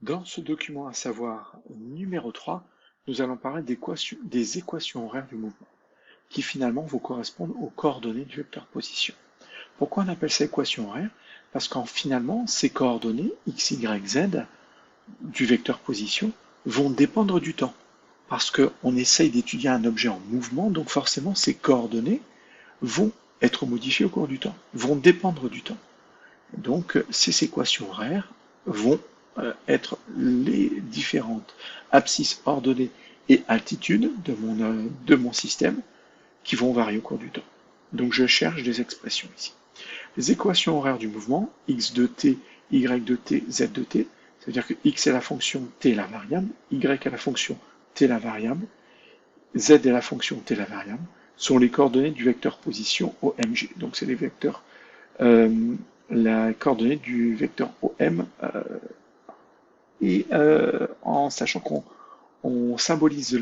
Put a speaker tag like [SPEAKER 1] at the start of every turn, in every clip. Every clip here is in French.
[SPEAKER 1] Dans ce document à savoir numéro 3, nous allons parler des équations horaires du mouvement, qui finalement vont correspondre aux coordonnées du vecteur position. Pourquoi on appelle ça équation horaire? Parce qu'en finalement, ces coordonnées, x, y, z, du vecteur position, vont dépendre du temps. Parce qu'on essaye d'étudier un objet en mouvement, donc forcément ces coordonnées vont être modifiées au cours du temps, vont dépendre du temps. Donc ces équations horaires vont être les différentes abscisses ordonnées et altitudes de mon système qui vont varier au cours du temps. Donc je cherche des expressions ici. Les équations horaires du mouvement, x de t, y de t, z de t, c'est-à-dire que x est la fonction, t est la variable, y est la fonction, t est la variable, z est la fonction, t est la variable, sont les coordonnées du vecteur position OMG. Donc c'est les vecteurs, la coordonnée du vecteur OM, et en sachant qu'on symbolise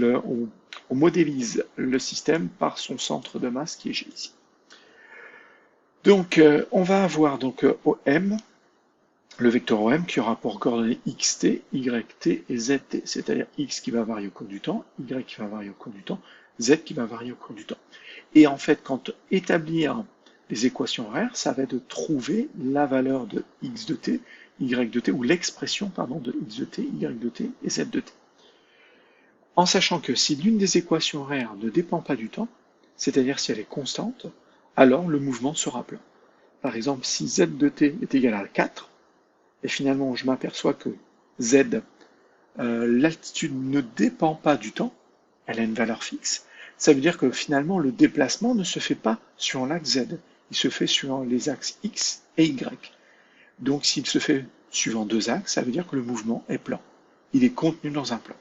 [SPEAKER 1] on modélise le système par son centre de masse qui est G ici. Donc on va avoir donc OM, le vecteur OM qui aura pour coordonnées xt, yt et zt, c'est-à-dire x qui va varier au cours du temps, y qui va varier au cours du temps, z qui va varier au cours du temps. Et en fait, quand établir les équations horaires, ça va être de trouver la valeur de x de t, y de t, ou l'expression, pardon, de x de t, y de t et z de t. En sachant que si l'une des équations horaires ne dépend pas du temps, c'est-à-dire si elle est constante, alors le mouvement sera plat. Par exemple, si z de t est égal à 4, et finalement je m'aperçois que z, l'altitude ne dépend pas du temps, elle a une valeur fixe, ça veut dire que finalement le déplacement ne se fait pas sur l'axe z, il se fait sur les axes x et y. Donc s'il se fait suivant deux axes, ça veut dire que le mouvement est plan, il est contenu dans un plan.